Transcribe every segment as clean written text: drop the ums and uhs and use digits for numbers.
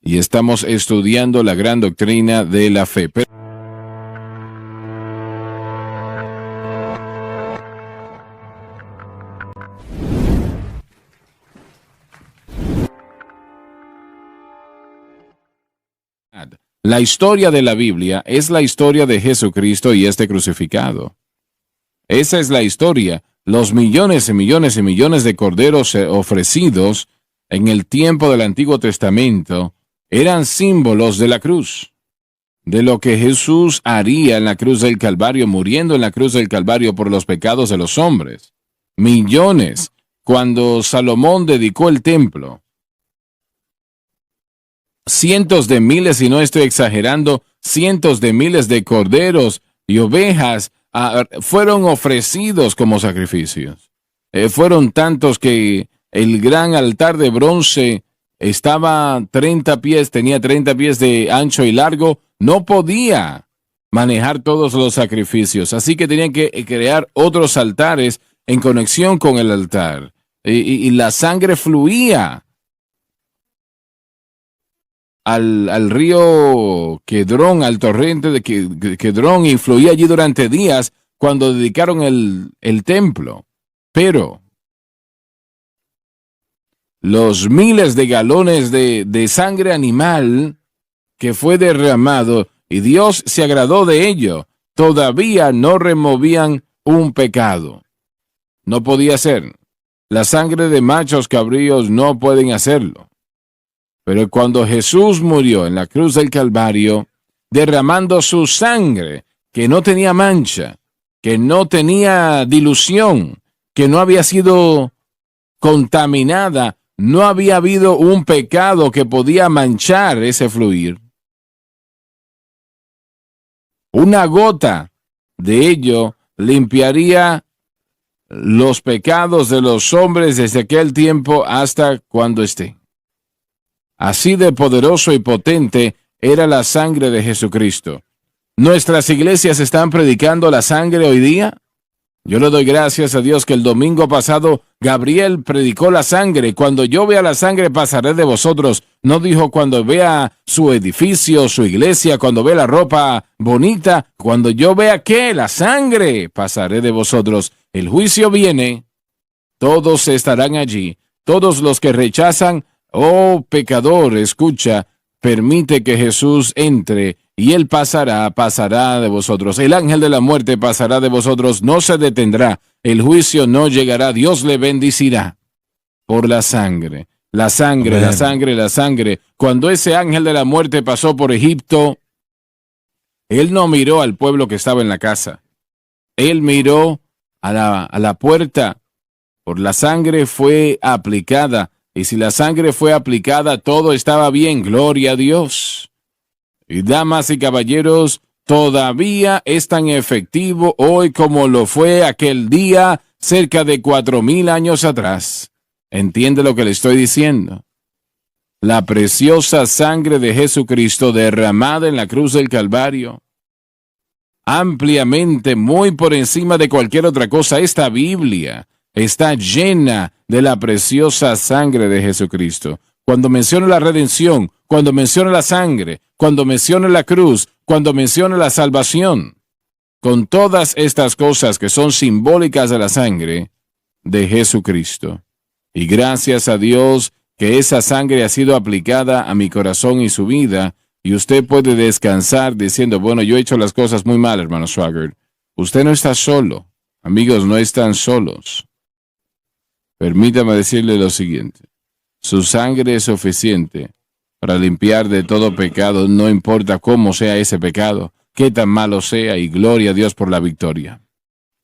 y estamos estudiando la gran doctrina de la fe. La historia de la Biblia es la historia de Jesucristo y este crucificado. Esa es la historia. Los millones y millones y millones de corderos ofrecidos en el tiempo del Antiguo Testamento eran símbolos de la cruz, de lo que Jesús haría en la cruz del Calvario, muriendo en la cruz del Calvario por los pecados de los hombres. Millones. Cuando Salomón dedicó el templo, cientos de miles, y no estoy exagerando, cientos de miles de corderos y ovejas fueron ofrecidos como sacrificios. Fueron tantos que el gran altar de bronce estaba 30 pies, tenía 30 pies de ancho y largo, no podía manejar todos los sacrificios, así que tenían que crear otros altares en conexión con el altar, y la sangre fluía al río Quedrón, al torrente de Quedrón, y fluía allí durante días cuando dedicaron el templo. Pero los miles de galones de sangre animal que fue derramado, y Dios se agradó de ello, todavía no removían un pecado. No podía ser. La sangre de machos cabríos no pueden hacerlo. Pero cuando Jesús murió en la cruz del Calvario, derramando su sangre, que no tenía mancha, que no tenía dilución, que no había sido contaminada, no había habido un pecado que podía manchar ese fluir. Una gota de ello limpiaría los pecados de los hombres desde aquel tiempo hasta cuando esté. Así de poderoso y potente era la sangre de Jesucristo. ¿Nuestras iglesias están predicando la sangre hoy día? Yo le doy gracias a Dios que el domingo pasado Gabriel predicó la sangre. Cuando yo vea la sangre pasaré de vosotros. No dijo cuando vea su edificio, su iglesia, cuando vea la ropa bonita. Cuando yo vea que la sangre pasaré de vosotros. El juicio viene. Todos estarán allí. Todos los que rechazan. Oh, pecador, escucha, permite que Jesús entre, y Él pasará de vosotros. El ángel de la muerte pasará de vosotros, no se detendrá. El juicio no llegará, Dios le bendecirá por la sangre. La sangre, amén. La sangre, la sangre. Cuando ese ángel de la muerte pasó por Egipto, Él no miró al pueblo que estaba en la casa. Él miró a la puerta. Por la sangre fue aplicada. Y si la sangre fue aplicada, todo estaba bien, gloria a Dios. Y damas y caballeros, todavía es tan efectivo hoy como lo fue aquel día cerca de 4,000 años atrás. ¿Entiende lo que le estoy diciendo? La preciosa sangre de Jesucristo derramada en la cruz del Calvario, ampliamente, muy por encima de cualquier otra cosa, esta Biblia está llena de la preciosa sangre de Jesucristo. Cuando menciona la redención, cuando menciona la sangre, cuando menciona la cruz, cuando menciona la salvación, con todas estas cosas que son simbólicas de la sangre de Jesucristo. Y gracias a Dios que esa sangre ha sido aplicada a mi corazón y su vida, y usted puede descansar diciendo, bueno, yo he hecho las cosas muy mal, hermano Swaggart. Usted no está solo. Amigos, no están solos. Permítame decirle lo siguiente. Su sangre es suficiente para limpiar de todo pecado, no importa cómo sea ese pecado, qué tan malo sea, y gloria a Dios por la victoria.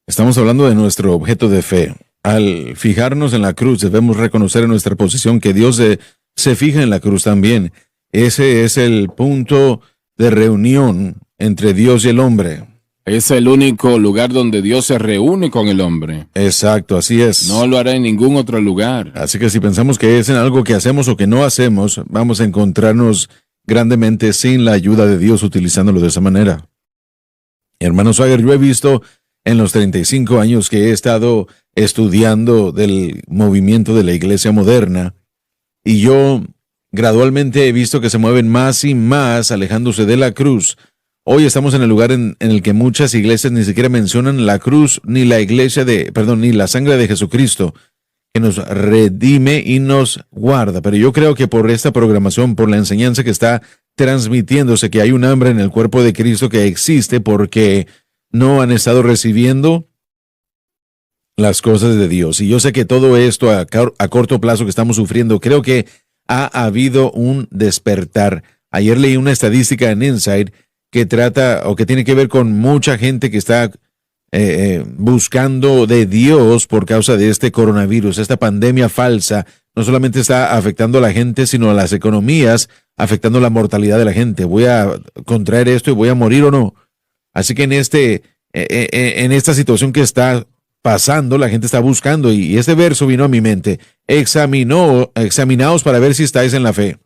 Estamos hablando de nuestro objeto de fe. Al fijarnos en la cruz, debemos reconocer en nuestra posición que Dios se fija en la cruz también. Ese es el punto de reunión entre Dios y el hombre. Es el único lugar donde Dios se reúne con el hombre. Exacto, así es. No lo hará en ningún otro lugar. Así que si pensamos que es en algo que hacemos o que no hacemos, vamos a encontrarnos grandemente sin la ayuda de Dios utilizándolo de esa manera. Hermano Swaggart, yo he visto en los 35 años que he estado estudiando del movimiento de la iglesia moderna, y yo gradualmente he visto que se mueven más y más alejándose de la cruz. Hoy estamos en el lugar en el que muchas iglesias ni siquiera mencionan la cruz ni ni la sangre de Jesucristo que nos redime y nos guarda. Pero yo creo que por esta programación, por la enseñanza que está transmitiéndose, que hay un hambre en el cuerpo de Cristo que existe porque no han estado recibiendo las cosas de Dios. Y yo sé que todo esto a corto plazo que estamos sufriendo, creo que ha habido un despertar. Ayer leí una estadística en Insight que trata o que tiene que ver con mucha gente que está buscando de Dios por causa de este coronavirus. Esta pandemia falsa no solamente está afectando a la gente, sino a las economías, afectando la mortalidad de la gente. ¿Voy a contraer esto y voy a morir o no? Así que en esta situación que está pasando, la gente está buscando, y este verso vino a mi mente: examinaos para ver si estáis en la fe.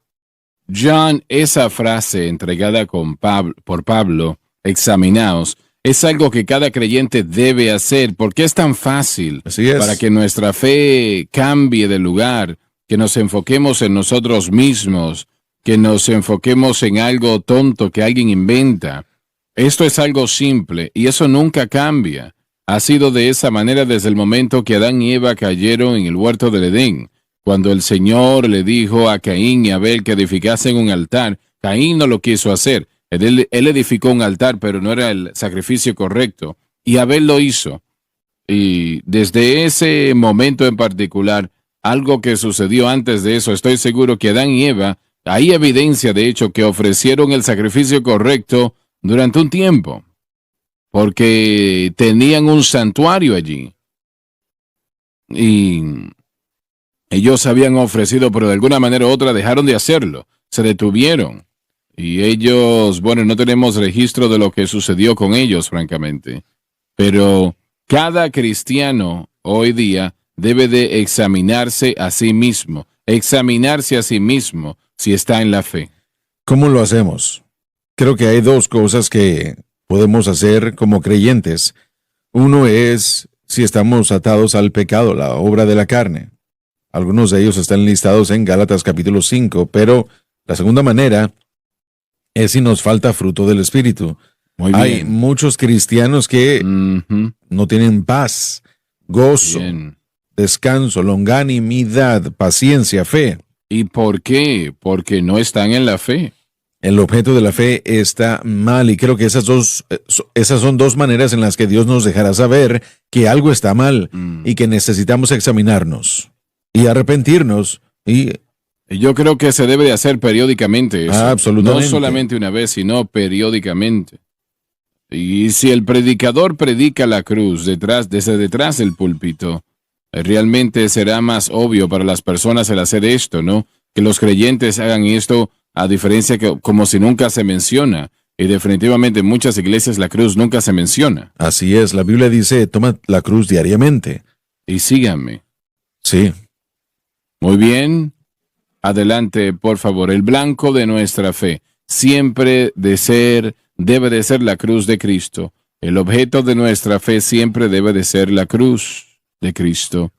John, esa frase entregada por Pablo, examinaos, es algo que cada creyente debe hacer, porque es tan fácil. Así es. Para que nuestra fe cambie de lugar, que nos enfoquemos en nosotros mismos, que nos enfoquemos en algo tonto que alguien inventa. Esto es algo simple y eso nunca cambia. Ha sido de esa manera desde el momento que Adán y Eva cayeron en el huerto del Edén. Cuando el Señor le dijo a Caín y Abel que edificasen un altar, Caín no lo quiso hacer. Él edificó un altar, pero no era el sacrificio correcto. Y Abel lo hizo. Y desde ese momento en particular, algo que sucedió antes de eso, estoy seguro que Adán y Eva, hay evidencia de hecho que ofrecieron el sacrificio correcto durante un tiempo, porque tenían un santuario allí. Y ellos habían ofrecido, pero de alguna manera u otra dejaron de hacerlo, se detuvieron. Y ellos, bueno, no tenemos registro de lo que sucedió con ellos, francamente. Pero cada cristiano hoy día debe de examinarse a sí mismo si está en la fe. ¿Cómo lo hacemos? Creo que hay dos cosas que podemos hacer como creyentes. Uno es si estamos atados al pecado, la obra de la carne. Algunos de ellos están listados en Gálatas capítulo 5, pero la segunda manera es si nos falta fruto del Espíritu. Muy bien. Hay muchos cristianos que no tienen paz, gozo, descanso, longanimidad, paciencia, fe. ¿Y por qué? Porque no están en la fe. El objeto de la fe está mal, y creo que esas son dos maneras en las que Dios nos dejará saber que algo está mal y que necesitamos examinarnos y arrepentirnos. Y yo creo que se debe de hacer periódicamente eso. Absolutamente. No solamente una vez, sino periódicamente. Y si el predicador predica la cruz desde detrás del púlpito, realmente será más obvio para las personas el hacer esto, ¿no? Que los creyentes hagan esto, a diferencia que como si nunca se menciona. Y definitivamente en muchas iglesias la cruz nunca se menciona. Así es, la Biblia dice, toma la cruz diariamente. Y síganme. Sí. Muy bien. Adelante, por favor. El blanco de nuestra fe debe de ser la cruz de Cristo. El objeto de nuestra fe siempre debe de ser la cruz de Cristo.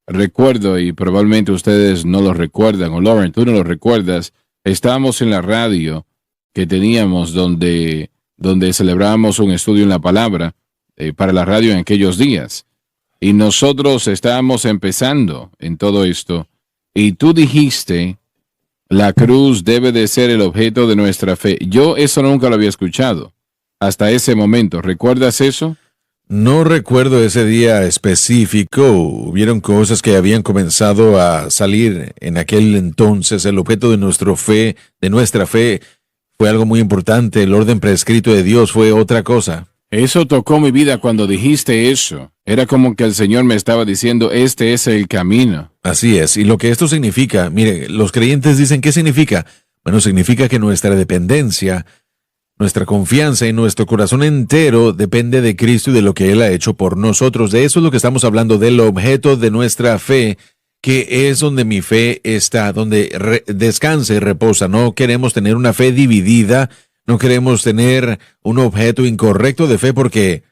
Recuerdo, y probablemente ustedes no lo recuerdan, o Lauren, tú no lo recuerdas, estábamos en la radio que teníamos donde celebrábamos un estudio en la palabra para la radio en aquellos días. Y nosotros estábamos empezando en todo esto. Y tú dijiste, la cruz debe de ser el objeto de nuestra fe. Yo eso nunca lo había escuchado hasta ese momento. ¿Recuerdas eso? No recuerdo ese día específico. Hubieron cosas que habían comenzado a salir en aquel entonces. El objeto de nuestra fe, fue algo muy importante. El orden prescrito de Dios fue otra cosa. Eso tocó mi vida cuando dijiste eso. Era como que el Señor me estaba diciendo, este es el camino. Así es. Y lo que esto significa, mire, los creyentes dicen, ¿qué significa? Bueno, significa que nuestra dependencia, nuestra confianza y nuestro corazón entero depende de Cristo y de lo que Él ha hecho por nosotros. De eso es lo que estamos hablando, del objeto de nuestra fe, que es donde mi fe está, donde descansa y reposa. No queremos tener una fe dividida, no queremos tener un objeto incorrecto de fe, porque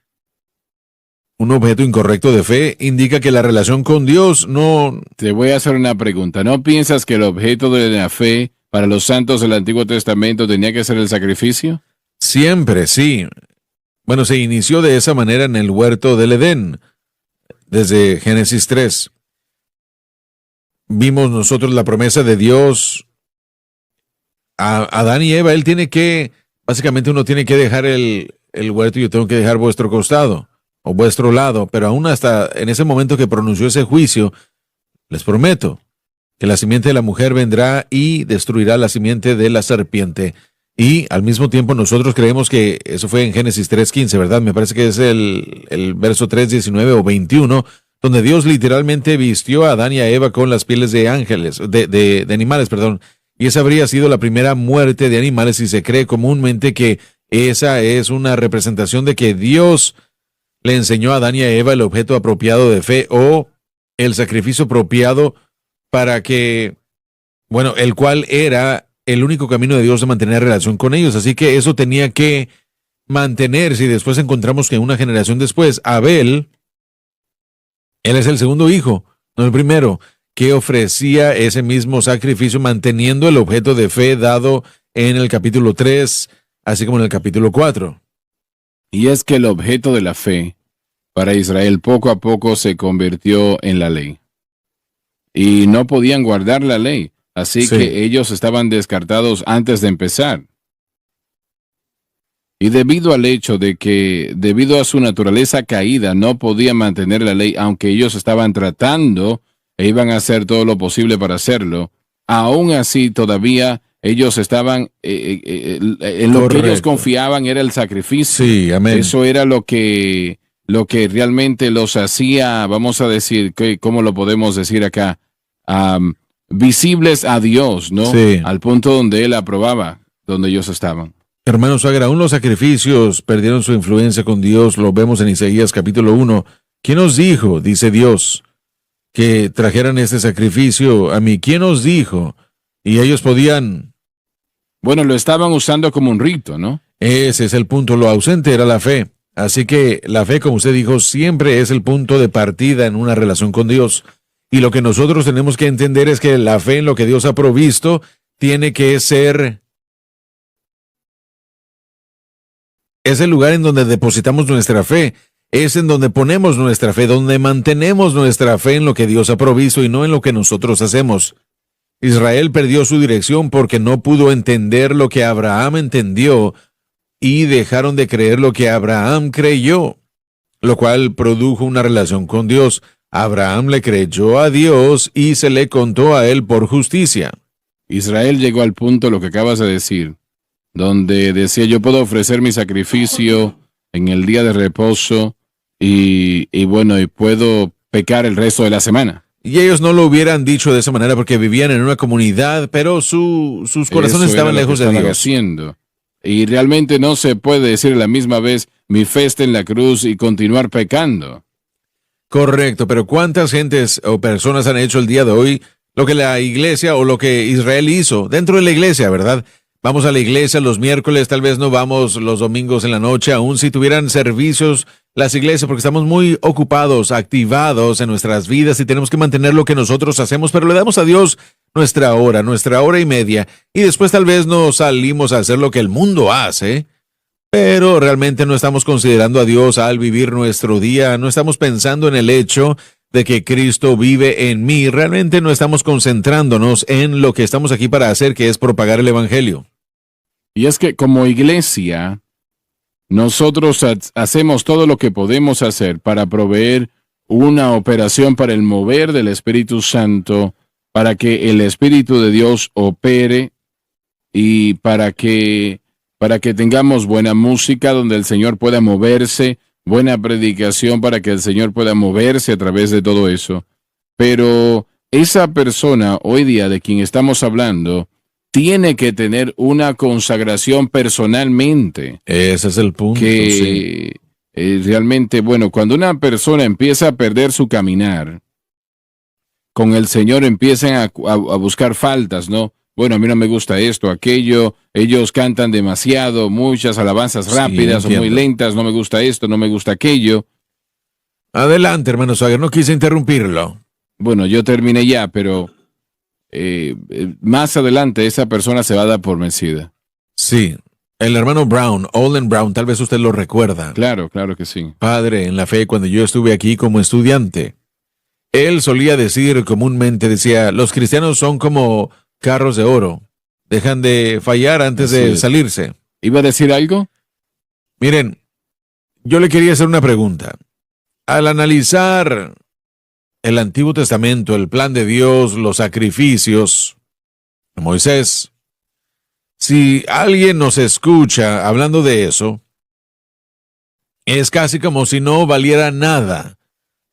un objeto incorrecto de fe, indica que la relación con Dios no... Te voy a hacer una pregunta. ¿No piensas que el objeto de la fe para los santos del Antiguo Testamento tenía que ser el sacrificio? Siempre, sí. Bueno, se inició de esa manera en el huerto del Edén, desde Génesis 3. Vimos nosotros la promesa de Dios a Adán y Eva. Él tiene que, básicamente uno tiene que dejar el huerto y yo tengo que dejar vuestro costado o vuestro lado, pero aún hasta en ese momento que pronunció ese juicio, les prometo que la simiente de la mujer vendrá y destruirá la simiente de la serpiente. Y al mismo tiempo nosotros creemos que eso fue en Génesis 3:15, ¿verdad? Me parece que es el verso 3:19 o 21, donde Dios literalmente vistió a Adán y a Eva con las pieles de ángeles, de animales, perdón. Y esa habría sido la primera muerte de animales y se cree comúnmente que esa es una representación de que Dios le enseñó a Adán y a Eva el objeto apropiado de fe o el sacrificio apropiado para que, bueno, el cual era el único camino de Dios de mantener relación con ellos. Así que eso tenía que mantenerse y después encontramos que una generación después, Abel, él es el segundo hijo, no el primero, que ofrecía ese mismo sacrificio manteniendo el objeto de fe dado en el capítulo 3, así como en el capítulo 4. Y es que el objeto de la fe para Israel poco a poco se convirtió en la ley. Y no podían guardar la ley, así Sí. que ellos estaban descartados antes de empezar. Y debido al hecho de que, debido a su naturaleza caída, no podían mantener la ley, aunque ellos estaban tratando e iban a hacer todo lo posible para hacerlo, aún así todavía ellos estaban, en lo que ellos Correcto. confiaban era el sacrificio. Sí, amén. Eso era lo que realmente los hacía, vamos a decir, ¿cómo lo podemos decir acá? Visibles a Dios, ¿no? Sí. Al punto donde Él aprobaba, donde ellos estaban. Hermanos, Agra, aún los sacrificios perdieron su influencia con Dios, lo vemos en Isaías capítulo 1. ¿Quién os dijo, dice Dios, que trajeran este sacrificio a mí? ¿Quién os dijo? Y ellos podían... Bueno, lo estaban usando como un rito, ¿no? Ese es el punto, lo ausente era la fe. Así que la fe, como usted dijo, siempre es el punto de partida en una relación con Dios. Y lo que nosotros tenemos que entender es que la fe en lo que Dios ha provisto tiene que ser... Es el lugar en donde depositamos nuestra fe, es en donde ponemos nuestra fe, donde mantenemos nuestra fe en lo que Dios ha provisto y no en lo que nosotros hacemos. Israel perdió su dirección porque no pudo entender lo que Abraham entendió y dejaron de creer lo que Abraham creyó, lo cual produjo una relación con Dios. Abraham le creyó a Dios y se le contó a él por justicia. Israel llegó al punto, lo que acabas de decir, donde decía, yo puedo ofrecer mi sacrificio en el día de reposo y bueno, y puedo pecar el resto de la semana. Y ellos no lo hubieran dicho de esa manera porque vivían en una comunidad, pero sus corazones Eso era estaban lo que lejos de estaban Dios. haciendo. Y realmente no se puede decir a la misma vez, mi fe está en la cruz y continuar pecando. Correcto, pero ¿cuántas gentes o personas han hecho el día de hoy lo que la iglesia o lo que Israel hizo dentro de la iglesia, verdad? Vamos a la iglesia los miércoles, tal vez no vamos los domingos en la noche, aun si tuvieran servicios las iglesias, porque estamos muy ocupados, activados en nuestras vidas y tenemos que mantener lo que nosotros hacemos, pero le damos a Dios nuestra hora y media, y después tal vez nos salimos a hacer lo que el mundo hace, pero realmente no estamos considerando a Dios al vivir nuestro día, no estamos pensando en el hecho de que Cristo vive en mí, realmente no estamos concentrándonos en lo que estamos aquí para hacer, que es propagar el evangelio. Y es que como iglesia, nosotros hacemos todo lo que podemos hacer para proveer una operación para el mover del Espíritu Santo, para que el Espíritu de Dios opere y para que tengamos buena música donde el Señor pueda moverse, buena predicación para que el Señor pueda moverse a través de todo eso. Pero esa persona hoy día de quien estamos hablando tiene que tener una consagración personalmente. Ese es el punto. Que realmente, bueno, cuando una persona empieza a perder su caminar, con el Señor empiezan a buscar faltas, ¿no? Bueno, a mí no me gusta esto, aquello, ellos cantan demasiado, muchas alabanzas rápidas o muy lentas, no me gusta esto, no me gusta aquello. Adelante, hermano Swagger, no quise interrumpirlo. Bueno, yo terminé ya, pero más adelante esa persona se va a dar por vencida. Sí, el hermano Brown, Olin Brown, tal vez usted lo recuerda. Claro, claro que sí. Padre en la fe, cuando yo estuve aquí como estudiante, él solía decir comúnmente, decía, los cristianos son como carros de oro, dejan de fallar antes Así de es. salirse. ¿Iba a decir algo? Miren, yo le quería hacer una pregunta. Al analizar el Antiguo Testamento, el plan de Dios, los sacrificios de Moisés, si alguien nos escucha hablando de eso, es casi como si no valiera nada.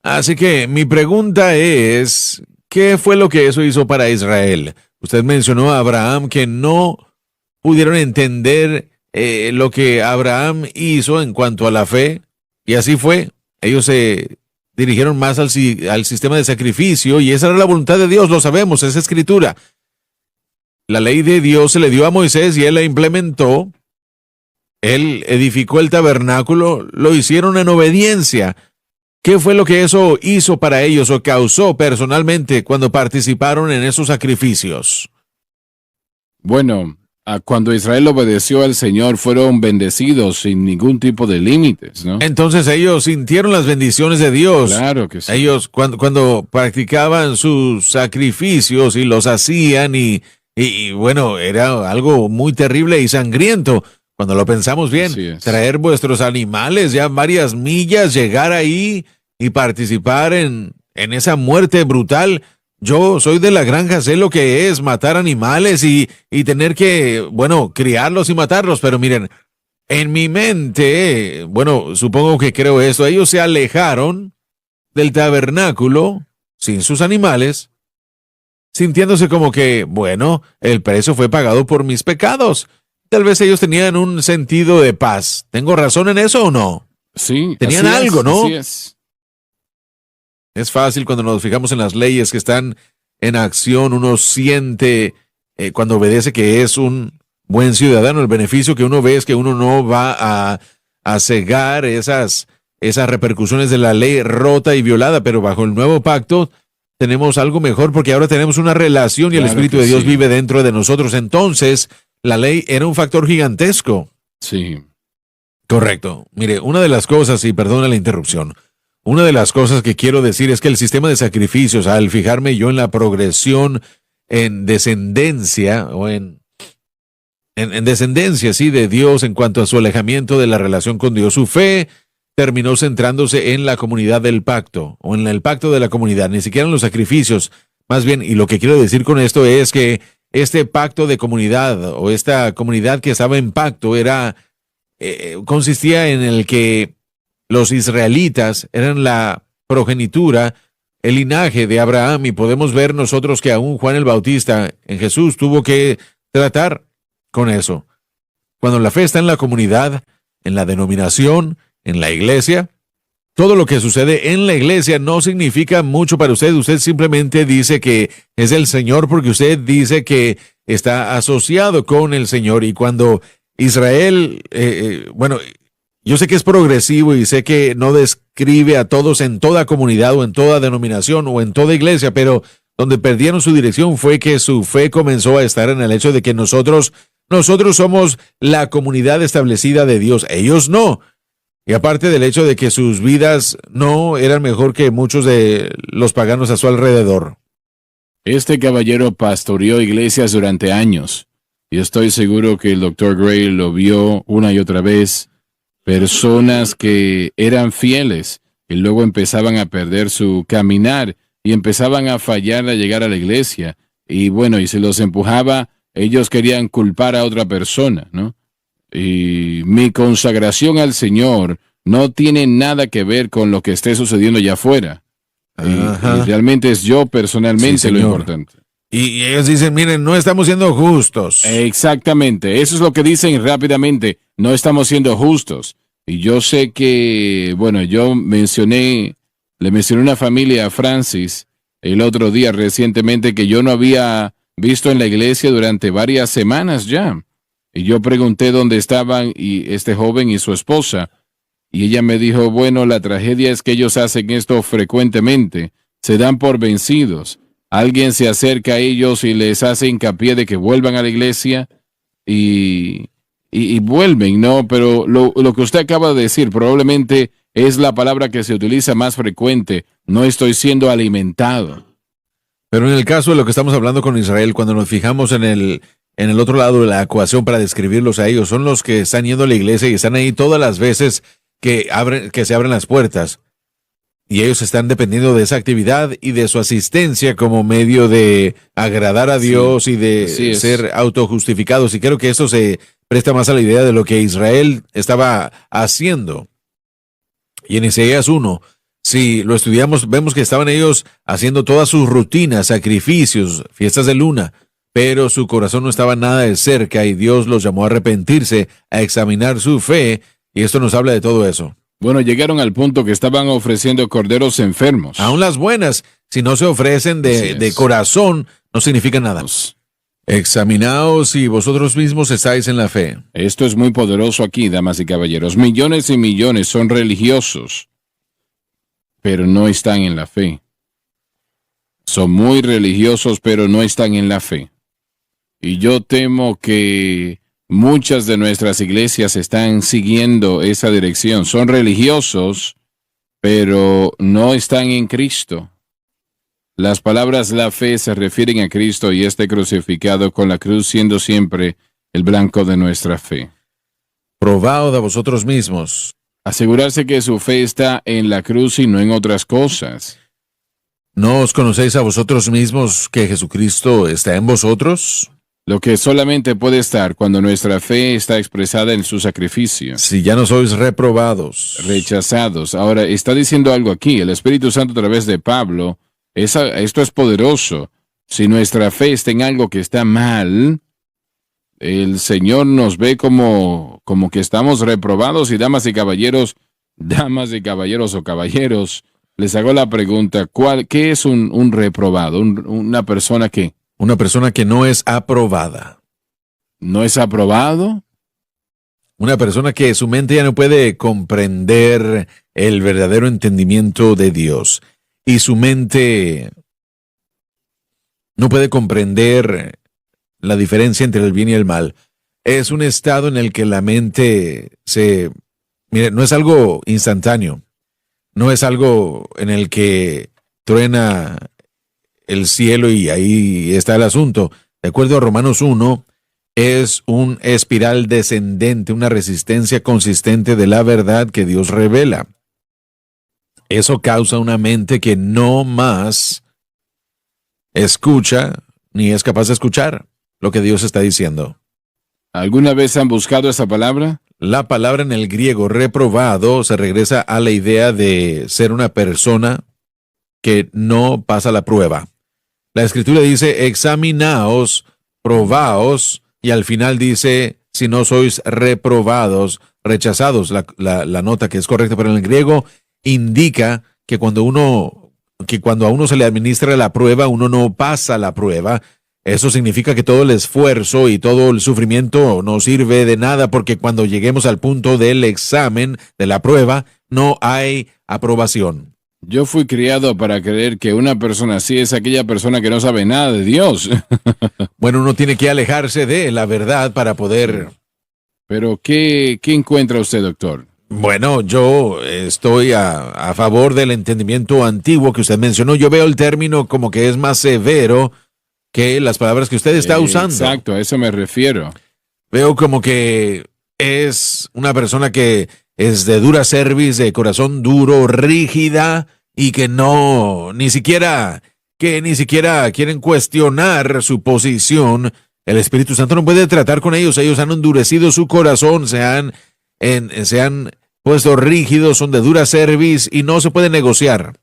Así que mi pregunta es, ¿qué fue lo que eso hizo para Israel? Usted mencionó a Abraham que no pudieron entender lo que Abraham hizo en cuanto a la fe, y así fue. Ellos se dirigieron más al sistema de sacrificio, y esa era la voluntad de Dios, lo sabemos, es escritura. La ley de Dios se le dio a Moisés y él la implementó. Él edificó el tabernáculo, lo hicieron en obediencia. ¿Qué fue lo que eso hizo para ellos o causó personalmente cuando participaron en esos sacrificios? Bueno, cuando Israel obedeció al Señor, fueron bendecidos sin ningún tipo de límites, ¿no? Entonces ellos sintieron las bendiciones de Dios. Claro que sí. Ellos cuando practicaban sus sacrificios y los hacían y bueno, era algo muy terrible y sangriento. Cuando lo pensamos bien, traer vuestros animales ya varias millas, llegar ahí y participar en esa muerte brutal. Yo soy de la granja, sé lo que es matar animales y tener que, bueno, criarlos y matarlos, pero miren, en mi mente, bueno, supongo que creo esto, ellos se alejaron del tabernáculo sin sus animales, sintiéndose como que, bueno, el precio fue pagado por mis pecados. Tal vez ellos tenían un sentido de paz. ¿Tengo razón en eso o no? Sí. Tenían algo, ¿no? Así es. Es fácil cuando nos fijamos en las leyes que están en acción, uno siente cuando obedece que es un buen ciudadano. El beneficio que uno ve es que uno no va a cegar esas repercusiones de la ley rota y violada, pero bajo el nuevo pacto tenemos algo mejor porque ahora tenemos una relación y el Espíritu de Dios vive dentro de nosotros. Entonces, la ley era un factor gigantesco. Sí. Correcto. Mire, una de las cosas, y perdona la interrupción, una de las cosas que quiero decir es que el sistema de sacrificios, al fijarme yo en la progresión en descendencia, o en descendencia, sí, de Dios en cuanto a su alejamiento de la relación con Dios, su fe terminó centrándose en la comunidad del pacto, o en el pacto de la comunidad, ni siquiera en los sacrificios. Más bien, y lo que quiero decir con esto es que este pacto de comunidad, o esta comunidad que estaba en pacto, consistía en el que los israelitas eran la progenitura, el linaje de Abraham, y podemos ver nosotros que aún Juan el Bautista en Jesús tuvo que tratar con eso. Cuando la fe está en la comunidad, en la denominación, en la iglesia, todo lo que sucede en la iglesia no significa mucho para usted. Usted simplemente dice que es el Señor porque usted dice que está asociado con el Señor. Y cuando Israel, bueno, yo sé que es progresivo y sé que no describe a todos en toda comunidad o en toda denominación o en toda iglesia, pero donde perdieron su dirección fue que su fe comenzó a estar en el hecho de que nosotros somos la comunidad establecida de Dios. Ellos no. Y aparte del hecho de que sus vidas no eran mejor que muchos de los paganos a su alrededor. Este caballero pastoreó iglesias durante años. Y estoy seguro que el Dr. Gray lo vio una y otra vez. Personas que eran fieles y luego empezaban a perder su caminar y empezaban a fallar a llegar a la iglesia. Y bueno, y se los empujaba, ellos querían culpar a otra persona, ¿no? Y mi consagración al Señor no tiene nada que ver con lo que esté sucediendo allá afuera. Y realmente es yo personalmente lo importante. Y ellos dicen, miren, no estamos siendo justos. Exactamente, eso es lo que dicen rápidamente, no estamos siendo justos. Y yo sé que, bueno, le mencioné una familia a Francis el otro día recientemente que yo no había visto en la iglesia durante varias semanas ya. Y yo pregunté dónde estaban y este joven y su esposa. Y ella me dijo, bueno, la tragedia es que ellos hacen esto frecuentemente, se dan por vencidos. Alguien se acerca a ellos y les hace hincapié de que vuelvan a la iglesia y vuelven, ¿no? Pero lo que usted acaba de decir probablemente es la palabra que se utiliza más frecuente. No estoy siendo alimentado. Pero en el caso de lo que estamos hablando con Israel, cuando nos fijamos en el otro lado de la ecuación para describirlos a ellos, son los que están yendo a la iglesia y están ahí todas las veces que se abren las puertas. Y ellos están dependiendo de esa actividad y de su asistencia como medio de agradar a Dios y de ser autojustificados. Y creo que eso se presta más a la idea de lo que Israel estaba haciendo. Y en Isaías 1, si lo estudiamos, vemos que estaban ellos haciendo todas sus rutinas, sacrificios, fiestas de luna, pero su corazón no estaba nada de cerca y Dios los llamó a arrepentirse, a examinar su fe, y esto nos habla de todo eso. Bueno, llegaron al punto que estaban ofreciendo corderos enfermos. Aún las buenas, si no se ofrecen de corazón, no significa nada. Examinaos y vosotros mismos estáis en la fe. Esto es muy poderoso aquí, damas y caballeros. Millones y millones son religiosos, pero no están en la fe. Son muy religiosos, pero no están en la fe. Y yo temo que muchas de nuestras iglesias están siguiendo esa dirección. Son religiosos, pero no están en Cristo. Las palabras la fe se refieren a Cristo y este crucificado con la cruz siendo siempre el blanco de nuestra fe. Probaos a vosotros mismos. Asegurarse que su fe está en la cruz y no en otras cosas. ¿No os conocéis a vosotros mismos que Jesucristo está en vosotros? Lo que solamente puede estar cuando nuestra fe está expresada en su sacrificio. Si ya no sois reprobados. Rechazados. Ahora, está diciendo algo aquí. El Espíritu Santo a través de Pablo. Esto es poderoso. Si nuestra fe está en algo que está mal, el Señor nos ve como que estamos reprobados. Y damas y caballeros o caballeros, les hago la pregunta, ¿qué es un reprobado? Una persona que... Una persona que no es aprobada. ¿No es aprobado? Una persona que su mente ya no puede comprender el verdadero entendimiento de Dios. Y su mente no puede comprender la diferencia entre el bien y el mal. Es un estado en el que la mente mire, no es algo instantáneo. No es algo en el que truena el cielo y ahí está el asunto. De acuerdo a Romanos 1, es un espiral descendente, una resistencia consistente de la verdad que Dios revela. Eso causa una mente que no más escucha ni es capaz de escuchar lo que Dios está diciendo. ¿Alguna vez han buscado esa palabra? La palabra en el griego reprobado se regresa a la idea de ser una persona que no pasa la prueba. La Escritura dice, examinaos, probaos, y al final dice, si no sois reprobados, rechazados. La nota que es correcta, pero en el griego indica que cuando a uno se le administra la prueba, uno no pasa la prueba. Eso significa que todo el esfuerzo y todo el sufrimiento no sirve de nada, porque cuando lleguemos al punto del examen, de la prueba, no hay aprobación. Yo fui criado para creer que una persona así es aquella persona que no sabe nada de Dios. Bueno, uno tiene que alejarse de la verdad para poder... Pero, ¿qué encuentra usted, doctor? Bueno, yo estoy a favor del entendimiento antiguo que usted mencionó. Yo veo el término como que es más severo que las palabras que usted está usando. Exacto, a eso me refiero. Veo como que es una persona que es de dura cerviz, de corazón duro, rígida, y que ni siquiera quieren cuestionar su posición. El Espíritu Santo no puede tratar con ellos. Ellos han endurecido su corazón, se han puesto rígidos, son de dura cerviz y no se puede negociar.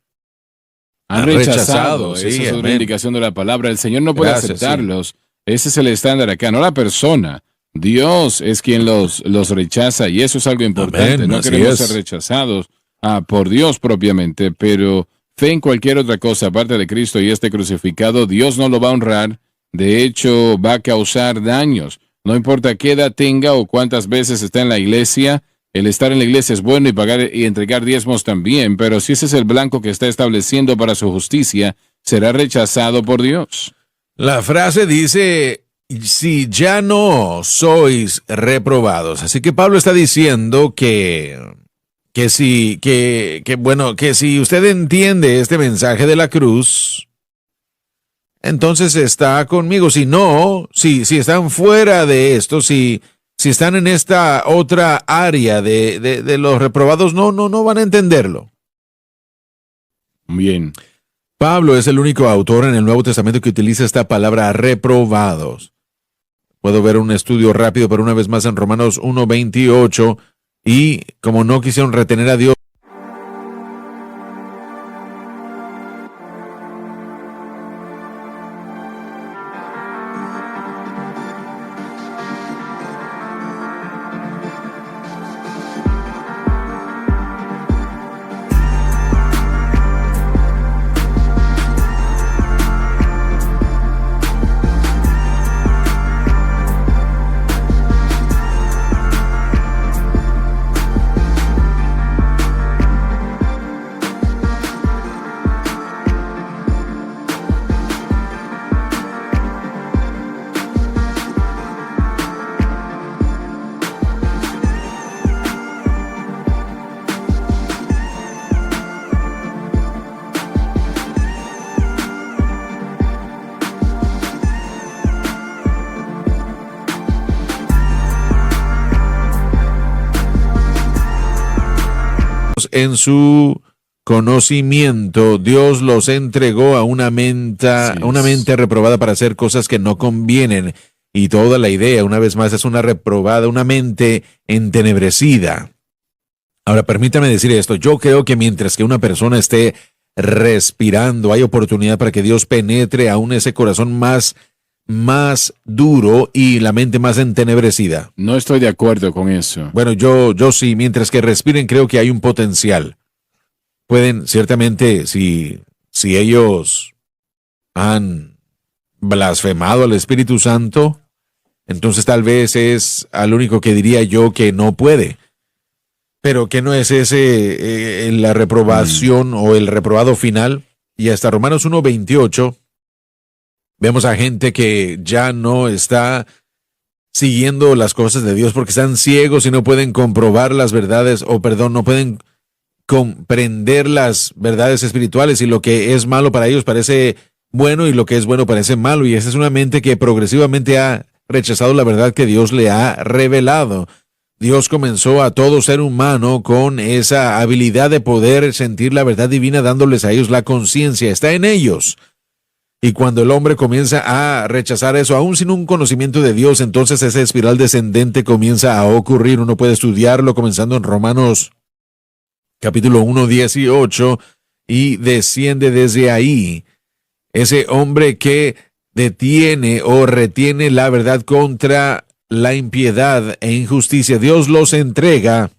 Han rechazado. Sí, esa es una amén. indicación de la palabra. El Señor no puede Gracias, aceptarlos. Sí. Ese es el estándar acá, no la persona. Dios es quien los rechaza y eso es algo importante. Amén, no queremos ser rechazados por Dios propiamente, pero fe en cualquier otra cosa aparte de Cristo y este crucificado, Dios no lo va a honrar. De hecho, va a causar daños. No importa qué edad tenga o cuántas veces está en la iglesia, El estar en la iglesia es bueno y pagar y entregar diezmos también, pero si ese es el blanco que está estableciendo para su justicia, será rechazado por Dios. La frase dice, si ya no sois reprobados. Así que Pablo está diciendo que si usted entiende este mensaje de la cruz, entonces está conmigo. Si no, si están fuera de esto, si están en esta otra área de los reprobados, no van a entenderlo. Bien. Pablo es el único autor en el Nuevo Testamento que utiliza esta palabra reprobados. Puedo ver un estudio rápido, pero una vez más en Romanos 1:28, y como no quisieron retener a Dios, en su conocimiento, Dios los entregó a una mente reprobada para hacer cosas que no convienen. Y toda la idea, una vez más, es una reprobada, una mente entenebrecida. Ahora, permítame decir esto. Yo creo que mientras que una persona esté respirando, hay oportunidad para que Dios penetre aún ese corazón más duro y la mente más entenebrecida. No estoy de acuerdo con eso. Bueno, yo sí, mientras que respiren, creo que hay un potencial. Pueden, ciertamente, si ellos han blasfemado al Espíritu Santo, entonces tal vez es al único que diría yo que no puede. Pero que no es ese la reprobación o el reprobado final. Y hasta Romanos 1:28 vemos a gente que ya no está siguiendo las cosas de Dios porque están ciegos y no pueden comprobar las verdades, no pueden comprender las verdades espirituales, y lo que es malo para ellos parece bueno y lo que es bueno parece malo. Y esa es una mente que progresivamente ha rechazado la verdad que Dios le ha revelado. Dios comenzó a todo ser humano con esa habilidad de poder sentir la verdad divina, dándoles a ellos la conciencia. Está en ellos. Y cuando el hombre comienza a rechazar eso, aún sin un conocimiento de Dios, entonces esa espiral descendente comienza a ocurrir. Uno puede estudiarlo comenzando en Romanos capítulo 1:18 y desciende desde ahí. Ese hombre que detiene o retiene la verdad contra la impiedad e injusticia, Dios los entrega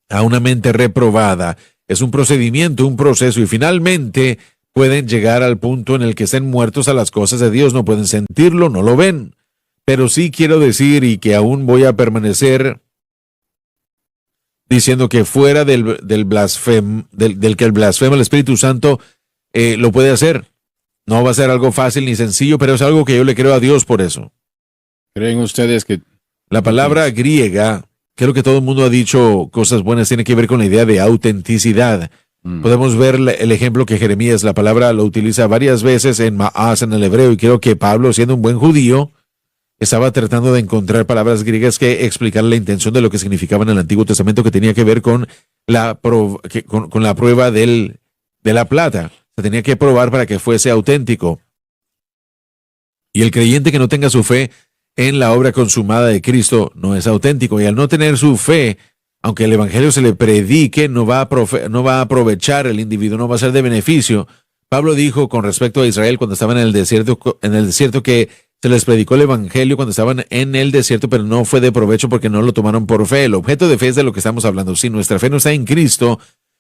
a una mente reprobada. Es un procedimiento, un proceso, y finalmente pueden llegar al punto en el que estén muertos a las cosas de Dios. No pueden sentirlo, no lo ven. Pero sí quiero decir, y que aún voy a permanecer diciendo, que fuera del que el blasfema el Espíritu Santo lo puede hacer. No va a ser algo fácil ni sencillo, pero es algo que yo le creo a Dios por eso. ¿Creen ustedes que la palabra griega, creo que todo el mundo ha dicho cosas buenas, tiene que ver con la idea de autenticidad? Podemos ver el ejemplo que Jeremías, la palabra lo utiliza varias veces en Maás, en el hebreo, y creo que Pablo, siendo un buen judío, estaba tratando de encontrar palabras griegas que explicar la intención de lo que significaba en el Antiguo Testamento, que tenía que ver con la prueba de la plata. Se tenía que probar para que fuese auténtico. Y el creyente que no tenga su fe en la obra consumada de Cristo no es auténtico. Y al no tener su fe, aunque el evangelio se le predique, no va a aprovechar el individuo, no va a ser de beneficio. Pablo dijo con respecto a Israel cuando estaban en el desierto que se les predicó el evangelio cuando estaban en el desierto, pero no fue de provecho porque no lo tomaron por fe. El objeto de fe es de lo que estamos hablando. Si nuestra fe no está en Cristo,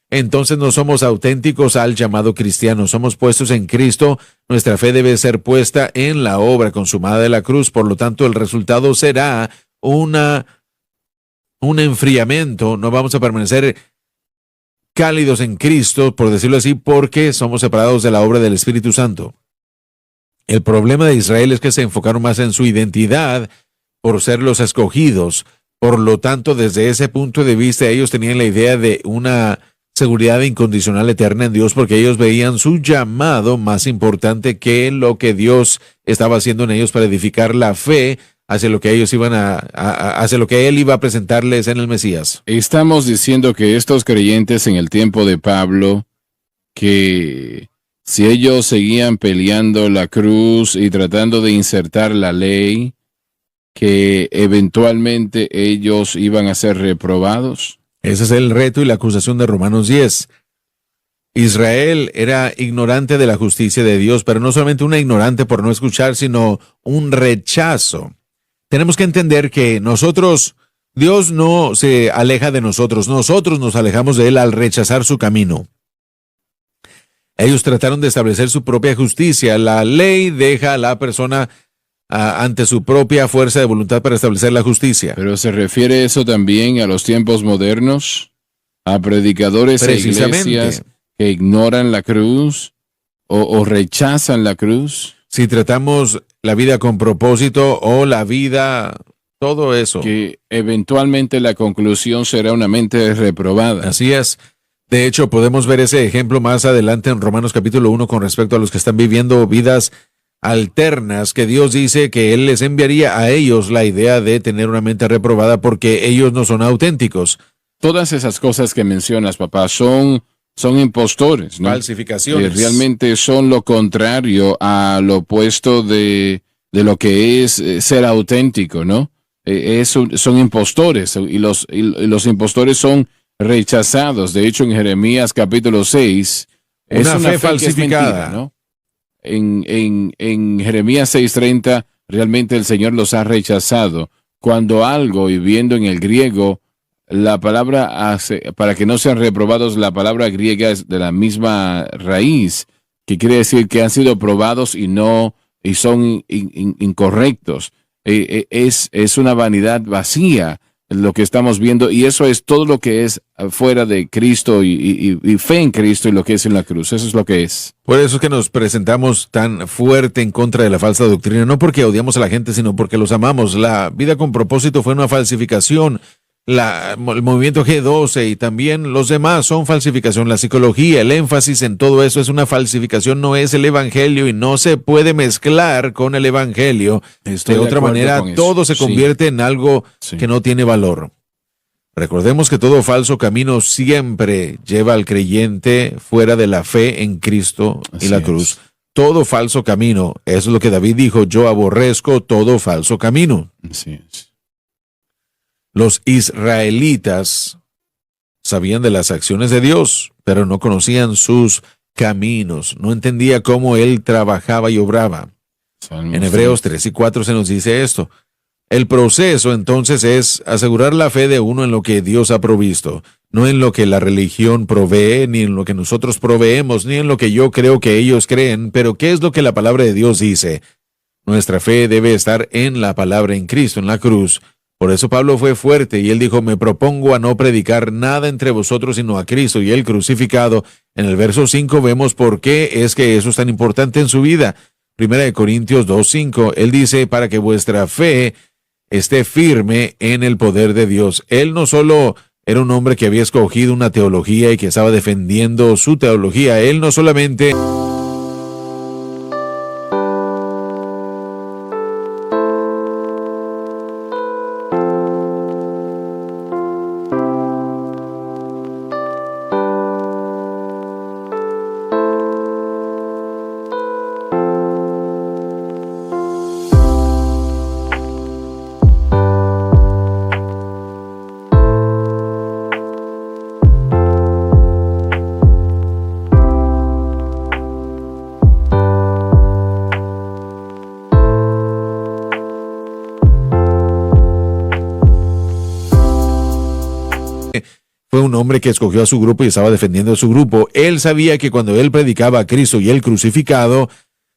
entonces no somos auténticos al llamado cristiano. Somos puestos en Cristo. Nuestra fe debe ser puesta en la obra consumada de la cruz. Por lo tanto, el resultado será una un enfriamiento, no vamos a permanecer cálidos en Cristo, por decirlo así, porque somos separados de la obra del Espíritu Santo. El problema de Israel es que se enfocaron más en su identidad por ser los escogidos. Por lo tanto, desde ese punto de vista, ellos tenían la idea de una seguridad incondicional eterna en Dios, porque ellos veían su llamado más importante que lo que Dios estaba haciendo en ellos para edificar la fe hacia lo que ellos iban hacia lo que Él iba a presentarles en el Mesías. Estamos diciendo que estos creyentes en el tiempo de Pablo, que si ellos seguían peleando la cruz y tratando de insertar la ley, que eventualmente ellos iban a ser reprobados. Ese es el reto y la acusación de Romanos 10. Israel era ignorante de la justicia de Dios, pero no solamente una ignorante por no escuchar, sino un rechazo. Tenemos que entender que Dios no se aleja de nosotros nos alejamos de Él al rechazar su camino. Ellos trataron de establecer su propia justicia. La ley deja a la persona ante su propia fuerza de voluntad para establecer la justicia. Pero ¿se refiere eso también a los tiempos modernos? ¿A predicadores e iglesias que ignoran la cruz o rechazan la cruz? Si tratamos la vida con propósito o la vida, todo eso. Que eventualmente la conclusión será una mente reprobada. Así es. De hecho, podemos ver ese ejemplo más adelante en Romanos capítulo 1 con respecto a los que están viviendo vidas alternas, que Dios dice que Él les enviaría a ellos la idea de tener una mente reprobada porque ellos no son auténticos. Todas esas cosas que mencionas, papá, son impostores, ¿no? Falsificaciones. Realmente son lo contrario a lo opuesto de lo que es ser auténtico, ¿no? Son impostores y los impostores son rechazados. De hecho, en Jeremías capítulo 6, es una fe falsificada, mentira, ¿no? En Jeremías 6:30, realmente el Señor los ha rechazado. Cuando algo, y viendo en el griego, la palabra para que no sean reprobados, la palabra griega es de la misma raíz, que quiere decir que han sido probados y son incorrectos. Es una vanidad vacía lo que estamos viendo, y eso es todo lo que es fuera de Cristo y fe en Cristo y lo que es en la cruz. Eso es lo que es. Por eso es que nos presentamos tan fuerte en contra de la falsa doctrina, no porque odiamos a la gente, sino porque los amamos. La vida con propósito fue una falsificación. El movimiento G12 y también los demás son falsificación. La psicología, el énfasis en todo eso es una falsificación, no es el evangelio y no se puede mezclar con el evangelio. De otra manera, todo se convierte en algo que no tiene valor. Recordemos que todo falso camino siempre lleva al creyente fuera de la fe en Cristo y la cruz. Todo falso camino, eso es lo que David dijo, yo aborrezco todo falso camino. Así es. Los israelitas sabían de las acciones de Dios, pero no conocían sus caminos, no entendía cómo Él trabajaba y obraba. En Hebreos 3 y 4 se nos dice esto. El proceso entonces es asegurar la fe de uno en lo que Dios ha provisto, no en lo que la religión provee, ni en lo que nosotros proveemos, ni en lo que yo creo que ellos creen, pero ¿qué es lo que la palabra de Dios dice? Nuestra fe debe estar en la palabra, en Cristo, en la cruz. Por eso Pablo fue fuerte y él dijo, me propongo a no predicar nada entre vosotros sino a Cristo y él crucificado. En el verso 5 vemos por qué es que eso es tan importante en su vida. 1 Corintios 2:5, él dice, para que vuestra fe esté firme en el poder de Dios. Él no solo era un hombre que había escogido una teología y que estaba defendiendo su teología, él no solamente... Fue un hombre que escogió a su grupo y estaba defendiendo a su grupo. Él sabía que cuando él predicaba a Cristo y él crucificado,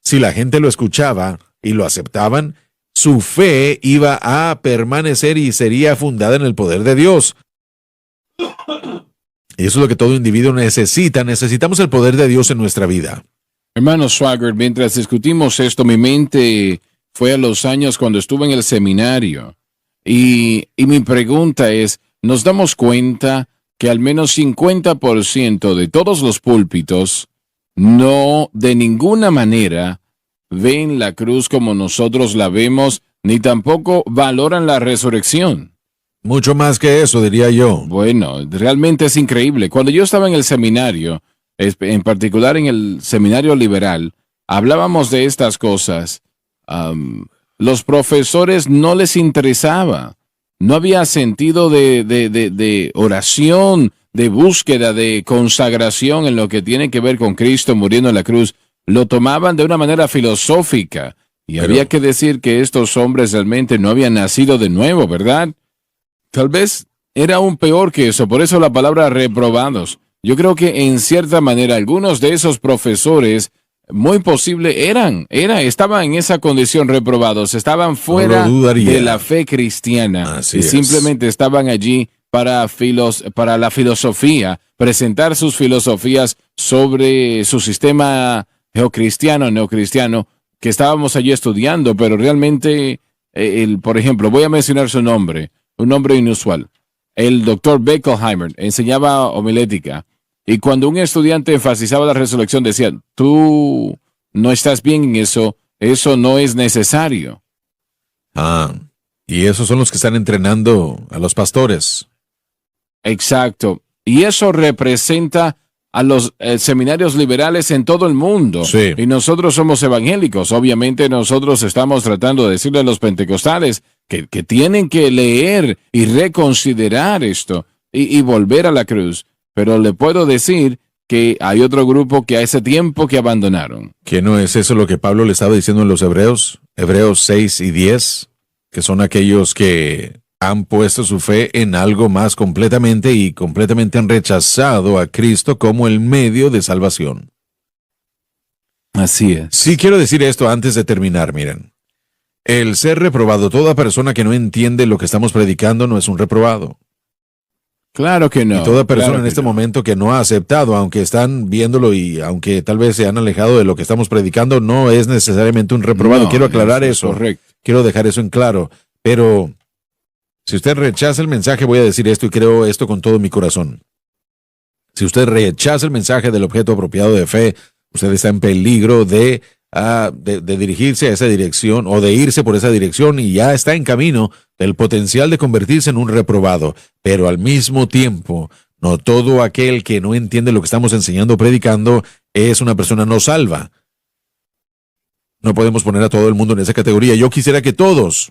si la gente lo escuchaba y lo aceptaban, su fe iba a permanecer y sería fundada en el poder de Dios. Y eso es lo que todo individuo necesita. Necesitamos el poder de Dios en nuestra vida. Hermano Swaggart, mientras discutimos esto, mi mente fue a los años cuando estuve en el seminario. Y mi pregunta es, ¿nos damos cuenta que al menos 50% de todos los púlpitos no de ninguna manera ven la cruz como nosotros la vemos, ni tampoco valoran la resurrección? Mucho más que eso, diría yo. Bueno, realmente es increíble. Cuando yo estaba en el seminario, en particular en el seminario liberal, hablábamos de estas cosas. Los profesores no les interesaba. No había sentido de oración, de búsqueda, de consagración en lo que tiene que ver con Cristo muriendo en la cruz. Lo tomaban de una manera filosófica. Y había que decir que estos hombres realmente no habían nacido de nuevo, ¿verdad? Tal vez era aún peor que eso, por eso la palabra reprobados. Yo creo que en cierta manera algunos de esos profesores, muy posible estaban en esa condición reprobados, estaban fuera de la fe cristiana. Así y simplemente estaban allí para la filosofía, presentar sus filosofías sobre su sistema neocristiano, que estábamos allí estudiando, pero realmente, por ejemplo, voy a mencionar su nombre. Un nombre inusual. El doctor Beckelheimer enseñaba homilética y cuando un estudiante enfatizaba la resurrección decía, tú no estás bien en eso no es necesario. Y esos son los que están entrenando a los pastores. Exacto. Y eso representa a los seminarios liberales en todo el mundo. Sí. Y nosotros somos evangélicos. Obviamente nosotros estamos tratando de decirle a los pentecostales que tienen que leer y reconsiderar esto y volver a la cruz. Pero le puedo decir que hay otro grupo que hace tiempo que abandonaron. ¿Que no es eso lo que Pablo le estaba diciendo en los Hebreos? Hebreos 6 y 10, que son aquellos que han puesto su fe en algo más completamente y completamente han rechazado a Cristo como el medio de salvación. Así es. Sí, quiero decir esto antes de terminar, miren. El ser reprobado, toda persona que no entiende lo que estamos predicando no es un reprobado. Claro que no. Y toda persona en este momento que no ha aceptado, aunque están viéndolo y aunque tal vez se han alejado de lo que estamos predicando, no es necesariamente un reprobado. Quiero aclarar eso. Correcto. Quiero dejar eso en claro. Pero si usted rechaza el mensaje, voy a decir esto y creo esto con todo mi corazón. Si usted rechaza el mensaje del objeto apropiado de fe, usted está en peligro de dirigirse a esa dirección o de irse por esa dirección y ya está en camino del potencial de convertirse en un reprobado. Pero al mismo tiempo, no todo aquel que no entiende lo que estamos enseñando o predicando es una persona no salva. No podemos poner a todo el mundo en esa categoría. Yo quisiera que todos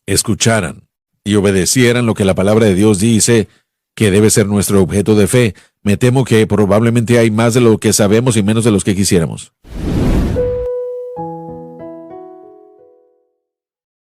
escucharan y obedecieran lo que la palabra de Dios dice que debe ser nuestro objeto de fe. Me temo que probablemente hay más de lo que sabemos y menos de los que quisiéramos.